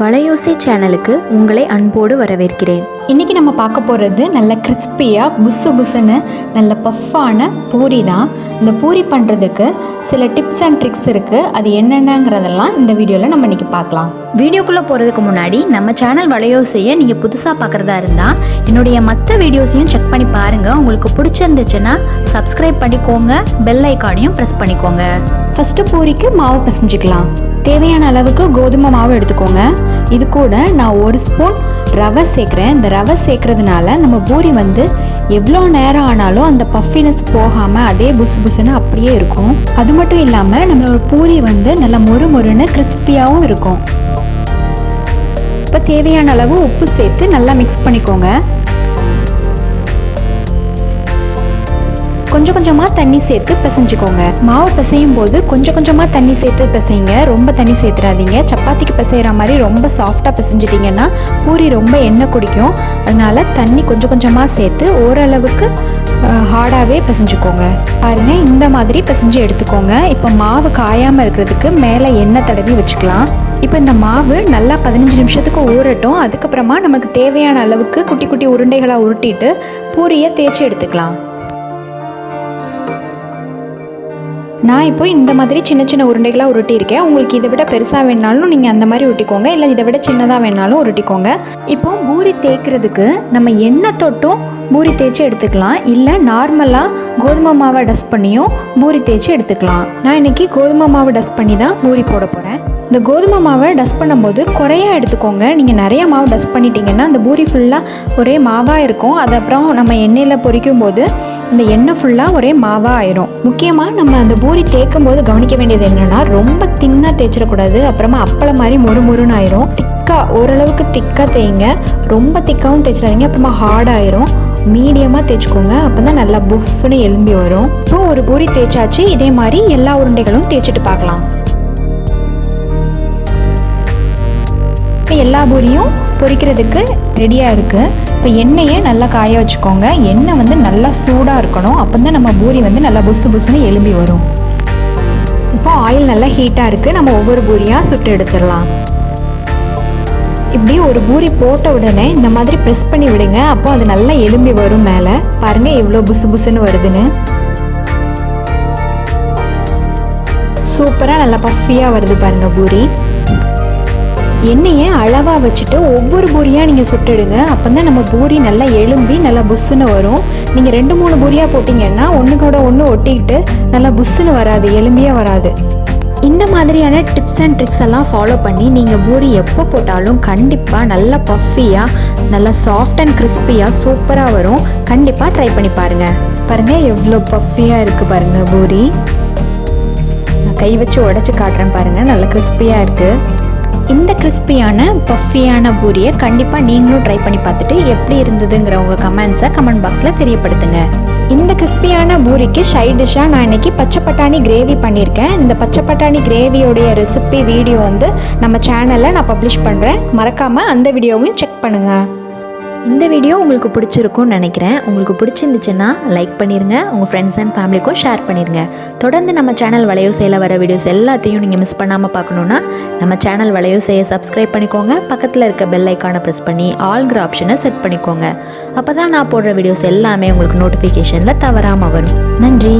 வலையோசை சேனலுக்கு உங்களை அன்போடு வரவேற்கிறேன். இன்றைக்கி நம்ம பார்க்க போகிறது நல்ல கிறிஸ்பியாக புஸ்ஸு புஸ்ஸுன்னு நல்ல பஃப்பான பூரி தான். இந்த பூரி பண்ணுறதுக்கு சில டிப்ஸ் அண்ட் ட்ரிக்ஸ் இருக்குது. அது என்னென்னங்கிறதெல்லாம் இந்த வீடியோவில் நம்ம இன்றைக்கி பார்க்கலாம். வீடியோக்குள்ளே போகிறதுக்கு முன்னாடி நம்ம சேனல் வலையோசையை நீங்கள் புதுசாக பார்க்குறதா இருந்தால் என்னுடைய மற்ற வீடியோஸையும் செக் பண்ணி பாருங்கள். உங்களுக்கு பிடிச்சிருந்துச்சுன்னா சப்ஸ்கிரைப் பண்ணிக்கோங்க, பெல் ஐக்கானையும் ப்ரெஸ் பண்ணிக்கோங்க. ஃபஸ்ட்டு பூரிக்கு மாவு பிசைஞ்சிக்கலாம். தேவையான அளவுக்கு கோதுமை மாவு எடுத்துக்கோங்க. இது கூட நான் 1 ஸ்பூன் ரவை சேர்க்குறேன். இந்த ரவை சேர்க்குறதுனால நம்ம பூரி எவ்வளோ நேரம் ஆனாலும் அந்த பஃபினஸ் போகாமல் அதே புசு புசுன்னு அப்படியே இருக்கும். அது மட்டும் இல்லாமல் நம்மளோட பூரி நல்லா மொறு மொறுன்னு கிறிஸ்பியாகவும் இருக்கும். இப்போ தேவையான அளவு உப்பு சேர்த்து நல்லா மிக்ஸ் பண்ணிக்கோங்க. கொஞ்சம் கொஞ்சமாக தண்ணி சேர்த்து பிசைஞ்சிக்கோங்க. மாவு பிசையும் போது கொஞ்சம் கொஞ்சமாக தண்ணி சேர்த்து பிசைங்க, ரொம்ப தண்ணி சேர்த்துறாதீங்க. சப்பாத்திக்கு பிசைகிற மாதிரி ரொம்ப சாஃப்டாக பிசைஞ்சிட்டிங்கன்னா பூரி ரொம்ப எண்ணெய் குடிக்கும். அதனால தண்ணி கொஞ்சம் கொஞ்சமாக சேர்த்து ஓரளவுக்கு ஹார்டாகவே பிசைஞ்சிக்கோங்க. பாருங்கள், இந்த மாதிரி பிசைஞ்சு எடுத்துக்கோங்க. இப்போ மாவு காயாமல் இருக்கிறதுக்கு மேலே எண்ணெய் தடவி வச்சுக்கலாம். இப்போ இந்த மாவு நல்லா 15 நிமிஷத்துக்கு ஊறட்டும். அதுக்கப்புறமா நமக்கு தேவையான அளவுக்கு குட்டி குட்டி உருண்டைகளாக உருட்டிட்டு பூரியை தேய்ச்சி எடுத்துக்கலாம். நான் இப்போ இந்த மாதிரி சின்ன சின்ன உருண்டைகளாக உருட்டியிருக்கேன். உங்களுக்கு இதை விட பெருசாக வேணாலும் நீங்கள் அந்த மாதிரி உருட்டிக்கோங்க, இல்லை இதை விட சின்னதாக வேணாலும் உருட்டிக்கோங்க. இப்போ பூரி தேய்க்கிறதுக்கு நம்ம எண்ணெய் தொட்டும் பூரி தேய்ச்சி எடுத்துக்கலாம், இல்லை நார்மலாக கோதுமை மாவை டஸ்ட் பண்ணியும் பூரி தேய்ச்சி எடுத்துக்கலாம். நான் இன்றைக்கி கோதுமை மாவு டஸ்ட் பண்ணி தான் பூரி போட போகிறேன். இந்த கோதுமை மாவை டஸ்ட் பண்ணும்போது குறையாக எடுத்துக்கோங்க. நீங்கள் நிறைய மாவு டஸ்ட் பண்ணிட்டீங்கன்னா அந்த பூரி ஃபுல்லாக ஒரே மாவாக இருக்கும். அது அப்புறம் நம்ம எண்ணெயில் பொரிக்கும் போது இந்த எண்ணெய் ஃபுல்லாக ஒரே மாவாக ஆயிரும். முக்கியமாக நம்ம அந்த பூரி தேய்க்கும் போது கவனிக்க வேண்டியது என்னென்னா, ரொம்ப தின்னாக தேய்ச்சிடக்கூடாது. அப்புறமா அப்பளம் மாதிரி மொறு மொறுன்னு ஆயிரும். ஓரளவுக்கு திக்காக தேய்ங்க, ரொம்ப திக்காகவும் தேய்ச்சிடாதீங்க, அப்புறமா ஹார்டாயிரும். மீடியமாக தேய்ச்சிக்கோங்க, அப்போ தான் நல்லா புஃப்னு எலும்பி வரும். இப்போ ஒரு பூரி தேய்ச்சாச்சு. இதே மாதிரி எல்லா உருண்டைகளும் தேய்ச்சிட்டு பார்க்கலாம். இப்போ எல்லா பூரியும் பொரிக்கிறதுக்கு ரெடியாக இருக்குது. இப்போ எண்ணெயை நல்லா காய வச்சுக்கோங்க. எண்ணெய் நல்லா சூடாக இருக்கணும், அப்போ தான் நம்ம பூரி நல்லா புசு புசுன்னு எலும்பி வரும். இப்போ ஆயில் நல்லா ஹீட்டாக இருக்குது. நம்ம ஒவ்வொரு பூரியாக சுட்டு எடுத்துடலாம். இப்படி ஒரு பூரி போட்ட உடனே இந்த மாதிரி ப்ரெஸ் பண்ணி விடுங்க, அப்போ அது நல்லா எலும்பி வரும். மேலே பாருங்கள் எவ்வளோ புசு புசுன்னு வருதுன்னு. சூப்பராக நல்லா பஃபியாக வருது பாருங்கள் பூரி. எண்ணெயை அளவாக வச்சுட்டு ஒவ்வொரு பூரியாக நீங்கள் சுட்டுடுங்க, அப்போ தான் நம்ம பூரி நல்லா எலும்பி நல்லா புஸ்ஸுன்னு வரும். நீங்கள் 2-3 பூரியாக போட்டிங்கன்னா ஒன்றுக்கூட ஒன்று ஒட்டிக்கிட்டு நல்லா புஸ்ஸுன்னு வராது, எலும்பியாக வராது. இந்த மாதிரியான டிப்ஸ் அண்ட் ட்ரிக்ஸ் எல்லாம் ஃபாலோ பண்ணி நீங்கள் பூரி எப்போ போட்டாலும் கண்டிப்பாக நல்லா பஃபியாக நல்லா சாஃப்ட் அண்ட் கிறிஸ்பியாக சூப்பராக வரும். கண்டிப்பாக ட்ரை பண்ணி பாருங்கள். பாருங்கள் எவ்வளோ பஃபியாக இருக்குது பாருங்கள் பூரி. நான் கை வச்சு உடச்சி காட்டுறேன் பாருங்கள், நல்லா கிறிஸ்பியாக இருக்குது. இந்த கிறிஸ்பியான பஃபியான பூரியை கண்டிப்பாக நீங்களும் ட்ரை பண்ணி பார்த்துட்டு எப்படி இருந்ததுங்கிற உங்கள் கமெண்ட்ஸை கமெண்ட் பாக்ஸில் தெரியப்படுத்துங்க. இந்த கிறிஸ்பியான பூரிக்கு சைட் டிஷ்ஷாக நான் இன்றைக்கி பச்சை பட்டாணி கிரேவி பண்ணியிருக்கேன். இந்த பச்சை பட்டாணி கிரேவியோடைய ரெசிபி வீடியோ நம்ம சேனலில் நான் பப்ளிஷ் பண்ணுறேன். மறக்காமல் அந்த வீடியோவையும் செக் பண்ணுங்கள். இந்த வீடியோ உங்களுக்கு பிடிச்சிருக்கும்னு நினைக்கிறேன். உங்களுக்கு பிடிச்சிருந்துச்சுன்னா லைக் பண்ணிடுங்க, உங்கள் ஃப்ரெண்ட்ஸ் அண்ட் ஃபேமிலிக்கும் ஷேர் பண்ணிடுங்க. தொடர்ந்து நம்ம சேனல் வலையோசையில் வர வீடியோஸ் எல்லாத்தையும் நீங்கள் மிஸ் பண்ணாமல் பார்க்கணுன்னா நம்ம சேனல் வலையோசையை சப்ஸ்கிரைப் பண்ணிக்கோங்க. பக்கத்தில் இருக்க பெல் ஐக்கானை ப்ரெஸ் பண்ணி ஆல்ங்கிற ஆப்ஷனை செட் பண்ணிக்கோங்க. அப்போ தான் நான் போடுற வீடியோஸ் எல்லாமே உங்களுக்கு நோட்டிஃபிகேஷனில் தவறாமல் வரும். நன்றி.